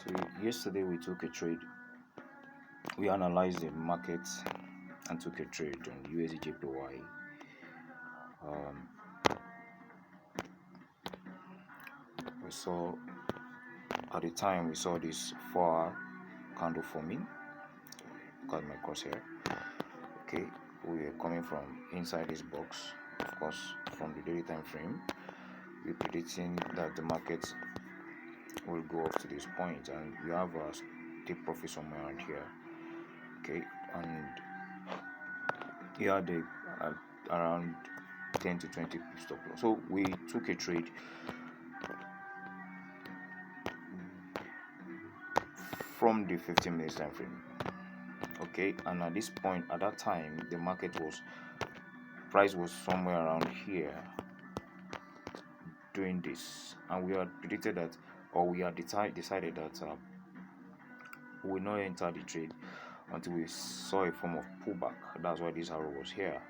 So yesterday we took a trade. We analyzed the market and took a trade on USDJPY. We saw at the time we saw this 4-hour candle forming. Look at my crosshair. Okay, we are coming from inside this box, of course, from the daily time frame. We're predicting that the market will go up to this point, and we have a take profit somewhere around here. Okay, and here they are around 10 to 20 stop loss. So we took a trade from the 15 minutes time frame. Okay, and at this point, at that time, the market price was somewhere around here doing this, and we had predicted that, or we had decided that we will not enter the trade until we saw a form of pullback. That's why this arrow was here,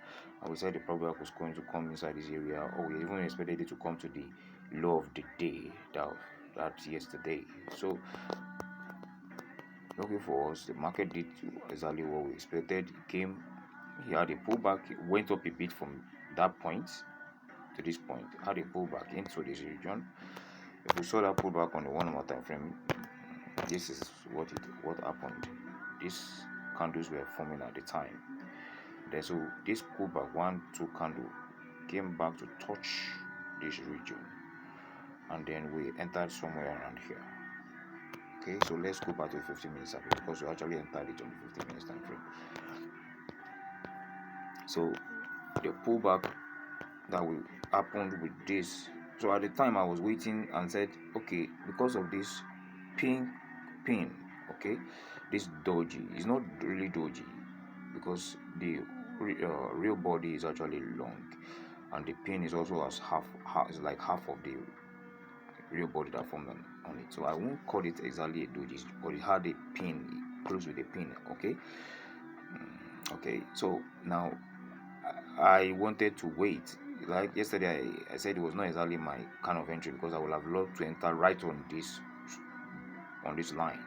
and we said the pullback was going to come inside this area, or we even expected it to come to the low of the day, that's yesterday. So lucky for us, the market did exactly what we expected. It came, he had a pullback, it went up a bit from that point to this point, had a pullback into this region. If we saw that pullback on the 1 hour time frame, this is what happened. These candles were forming at the time. Then so this pullback 1-2 candle came back to touch this region, and then we entered somewhere around here. Okay, so let's go back to 15 minutes ago, because we actually entered it on the 15 minutes time frame. So the pullback that will happen with this. So at the time I was waiting and said, okay, because of this pin, okay, this doji is not really doji, because the real body is actually long, and the pin is also as half is like half of the real body that formed on it. So I won't call it exactly a doji, but it had a pin, close with a pin. Okay, so now I wanted to wait. Like yesterday, I said it was not exactly my kind of entry, because I would have loved to enter right on this line,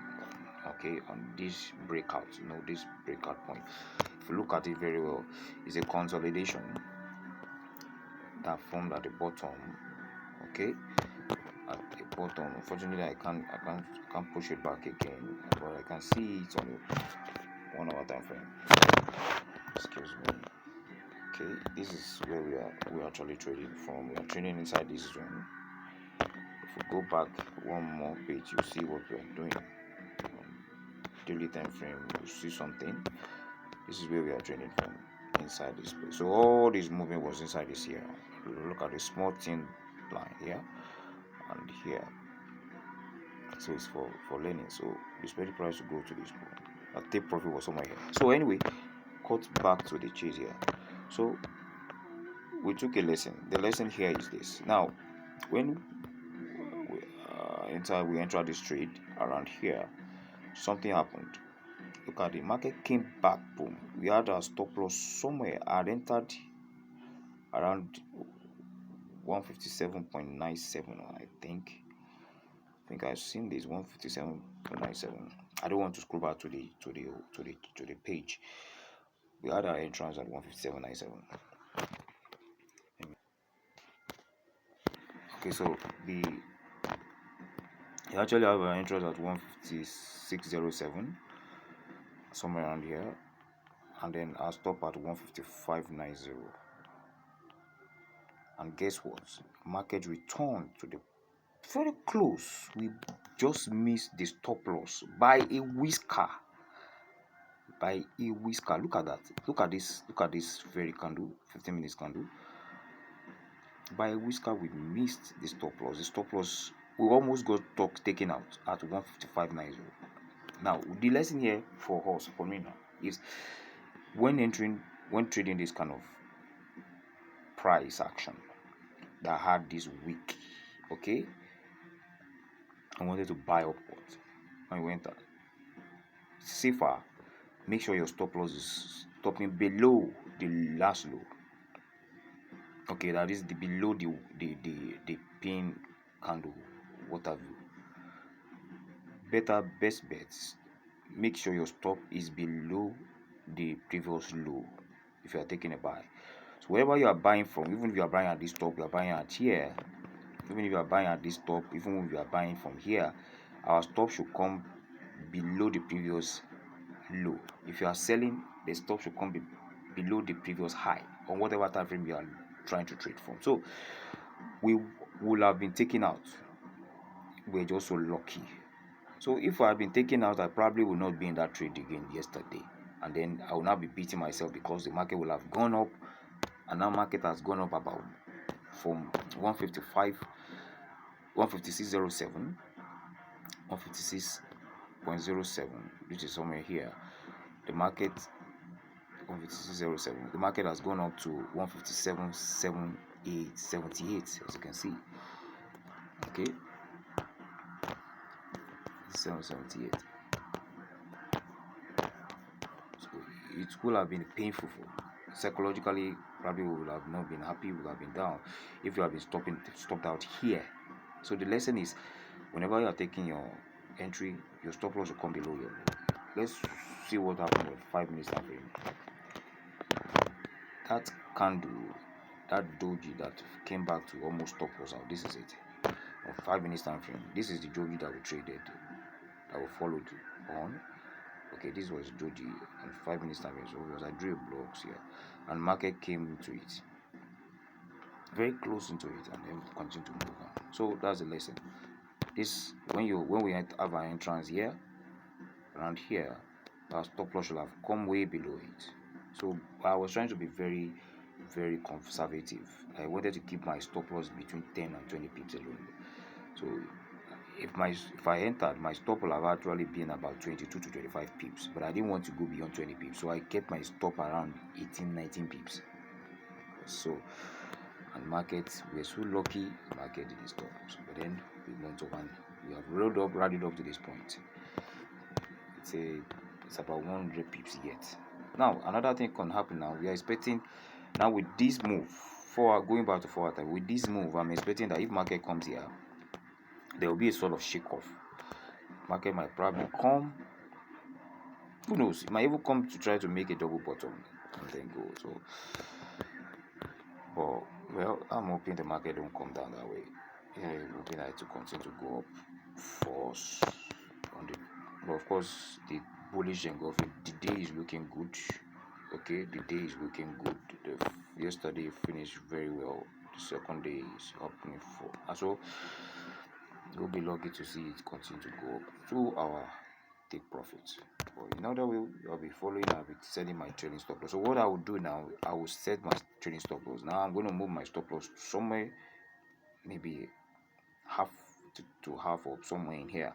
okay, on this breakout. This breakout point, if you look at it very well, it's a consolidation that formed at the bottom. Okay, at the bottom. Unfortunately, I can't push it back again, but I can see it on the 1 hour time frame. Excuse me. Okay, this is where we are actually trading from. We are trading inside this zone. If we go back one more page, you see what we are doing. Daily time frame, you see something. This is where we are trading from, inside this place. So all this movement was inside this here. Look at the small thin line here and here. So it's for learning. So it's very price to go to this point. A take profit was somewhere here. So anyway, cut back to the chase here. So we took a lesson. The lesson here is this. Now, when we entered this trade around here, something happened. Look at the market came back, boom. We had our stop loss somewhere. I had entered around 157.97. I think I've seen this 157.97. I don't want to scroll back to the page. We had our entrance at 157.97. Okay, so we actually have our entrance at 156.07, somewhere around here, and then our stop at 155.90. And guess what? Market returned to the very close. We just missed the stop loss by a whisker. Look at that. Look at this very candle, 15 minutes candle. By a whisker, we missed the stop loss. The stop loss, we almost got taken out at 155.90. Now, the lesson here for us, for me now, is when trading this kind of price action that had this week, okay, I wanted to buy upwards. I went out. Safer, make sure your stop loss is stopping below the last low. Okay, that is below the pin candle, what have you. best bets, make sure your stop is below the previous low if you are taking a buy. So wherever you are buying from, even if you are buying at this top, you are buying at here, even if you are buying at this top, even if you are buying from here, our stop should come below the previous low. If you are selling, the stop should come below the previous high on whatever time frame you are trying to trade from. So we will have been taken out. We're just so lucky. So if I had been taken out, I probably would not be in that trade again yesterday. And then I will not be beating myself because the market will have gone up. And now market has gone up about from 155, 156.07, 156.07, which is somewhere here. The market 156.07. The market has gone up to 157.78, as you can see. Okay, 778. So it could have been painful for psychologically. Probably we would have not been happy. We would have been down if you have been stopped out here. So the lesson is, whenever you are taking your entry, your stop loss will come below your low. Let's see what happened with 5 minutes time frame. That candle, that doji that came back to almost stop loss out. This is it. On 5 minutes time frame, this is the doji that we traded, that we followed on. Okay, this was doji on 5 minutes time frame. So because I drew blocks here, and market came into it, very close into it, and then continue to move on. So that's the lesson. This when we have our entrance here, around here, our stop loss should have come way below it. So I was trying to be very, very conservative. I wanted to keep my stop loss between 10 and 20 pips alone. So if I entered, my stop will have actually been about 22 to 25 pips, but I didn't want to go beyond 20 pips, so I kept my stop around 18, 19 pips. So, and markets, we're so lucky, market didn't stop. So, but then we went up and we have rallied up to this point. It's about 100 pips yet. Now another thing can happen now. We are expecting now with this move going back to forward time. With this move, I'm expecting that if market comes here, there will be a sort of shake off. Market might probably come. Who knows? It might even come to try to make a double bottom and then go. So, but well, I'm hoping the market don't come down that way. Yeah, I'm hoping that it will continue to go up force on the. But of course, the bullish engulfing. The day is looking good. Okay, the day is looking good. Yesterday finished very well. The second day is happening for. So we'll be lucky to see it continue to go up to our take profits. But in other way, I'll be following. I'll be setting my trading stop loss. So what I will do now, I will set my trading stop loss. Now I'm going to move my stop loss somewhere, maybe half to half or somewhere in here,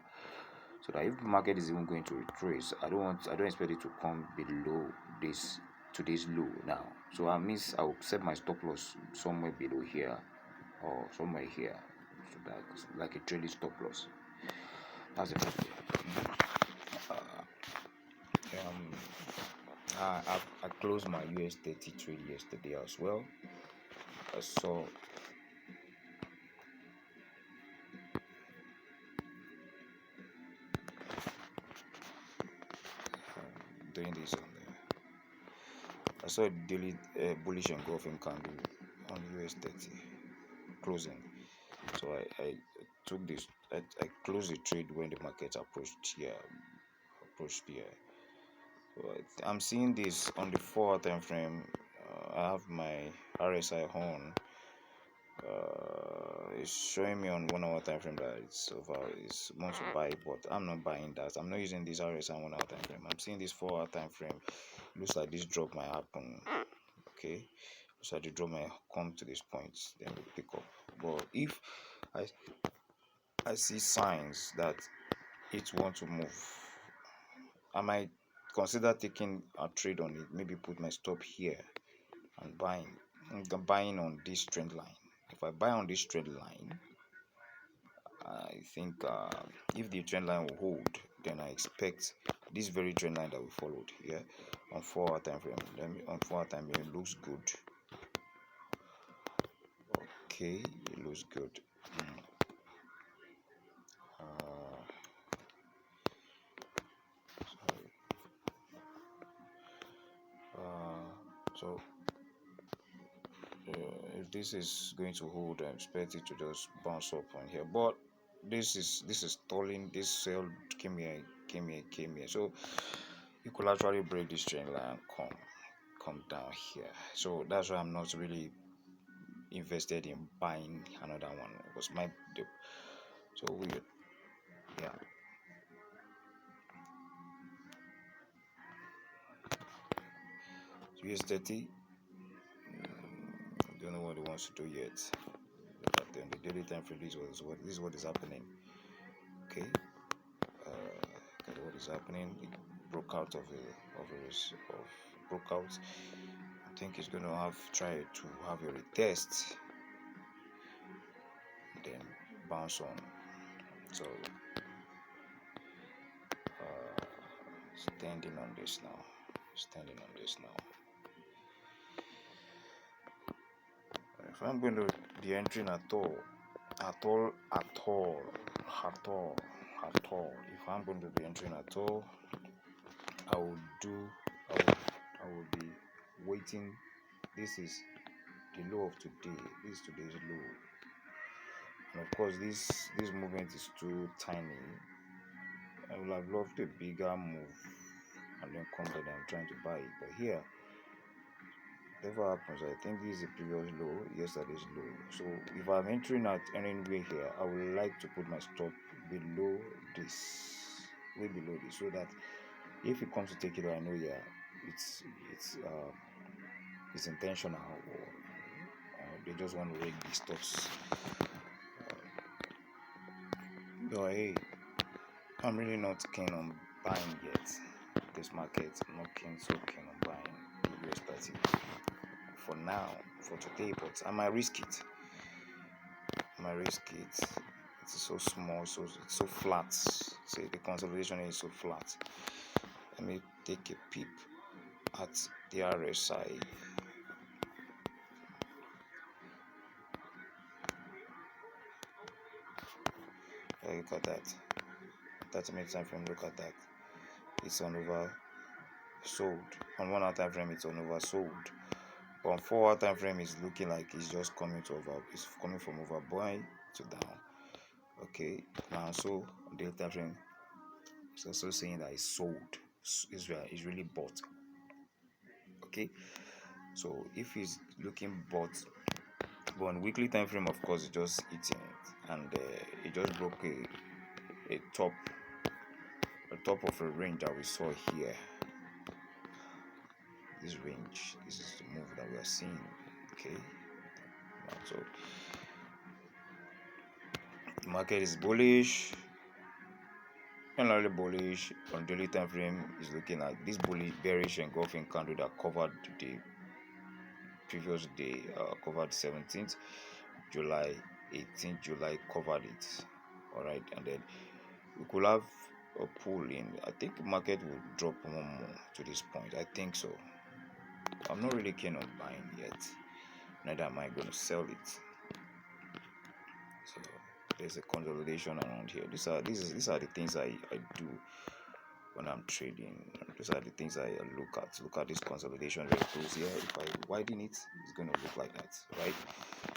so that if the market is even going to retrace, I don't expect it to come below today's low now. So I will set my stop loss somewhere below here or somewhere here, so that's like a trading stop loss. That's it. I closed my US30 trade yesterday as well. I saw doing this on there. I saw a daily bullish engulfing candle on US30 closing. So I took this. I closed the trade when the market approached here. So I'm seeing this on the 4-hour time frame. I have my RSI on. It's showing me on 1-hour time frame that it's wants to buy, but I'm not buying that. I'm not using this RSI on 1-hour time frame. I'm seeing this 4-hour time frame. Looks like this drop might happen. Okay, so the drop might come to this point, then we pick up. But if I see signs that it wants to move, I might consider taking a trade on it. Maybe put my stop here and buying on this trend line. If I buy on this trend line, I think if the trend line will hold, then I expect this very trend line that we followed here on 4-hour time frame. On 4-hour time frame, it looks good. Okay, it looks good. So if this is going to hold, I expect it to just bounce up on here. But this is stalling. This sell came here, came here. So you could actually break this trend line and come down here. So that's why I'm not really invested in buying another one. It was my so weird. Yeah. USDT. Don't know what it wants to do yet. Look at them. The daily time frame. This is what is happening. Okay. Okay, what is happening? It broke out of broke out. I think it's gonna have tried to have a retest, then bounce on. So standing on this now. Standing on this now. If I'm going to be entering at all, if I'm going to be entering at all, I will be waiting. This is the low of today. This is today's low, and of course this movement is too tiny. I would have loved a bigger move and then come back and trying to buy it, but here whatever happens, I think this is the previous low, yesterday's low. So if I'm entering at anywhere here, I would like to put my stop below this, way below this, so that if it comes to take it, I know it's intentional, or they just want to rig the stops. But hey, I'm really not keen on buying yet. This market, I'm not so keen on buying the US 30 for now, for today, but I might risk it. It's so small, so it's so flat. See, the consolidation is so flat. Let me take a peep at the RSI. Look at that. 30-minute time frame. Look at that. It's on over sold. On 1 hour time frame, it's on oversold. But on 4 hour time frame, it's looking like it's just coming to over. It's coming from overbuying to down. Okay. Now, so on the time frame, it's also saying that it's sold. It's really bought. Okay. So if it's looking bought, but on weekly time frame, of course, it's just eating it, and it just broke a top of a range that we saw here. This range, this is the move that we are seeing. Okay, so the market is bullish, generally bullish. On daily time frame is looking at this bullish bearish engulfing candle that covered the previous day, covered 17th July, 18th July, covered it. All right, and then we could have a pull in. I think the market will drop one more to this point. I think so. I'm not really keen on buying yet. Neither am I going to sell it. So there's a consolidation around here. These are the things I do when I'm trading. These are the things I look at. Look at this consolidation very close here. If I widen it, it's going to look like that, right?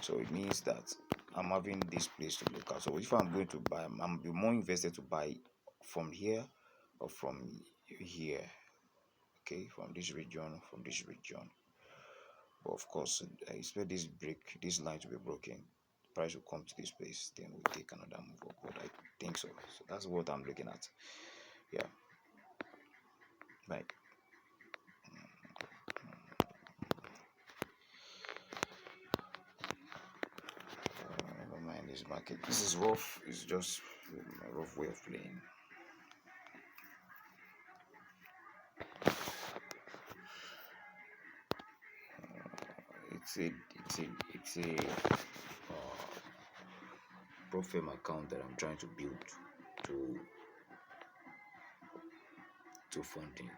So it means that I'm having this place to look at. So if I'm going to buy, I'm be more invested to buy from here or from here. Okay, from this region. But of course, I expect this line to be broken. The price will come to this place, then we'll take another move upward. I think so. So that's what I'm looking at. Yeah. Right. Never mind this market. This is rough. It's just a rough way of playing. It's a pro firm account that I'm trying to build to funding.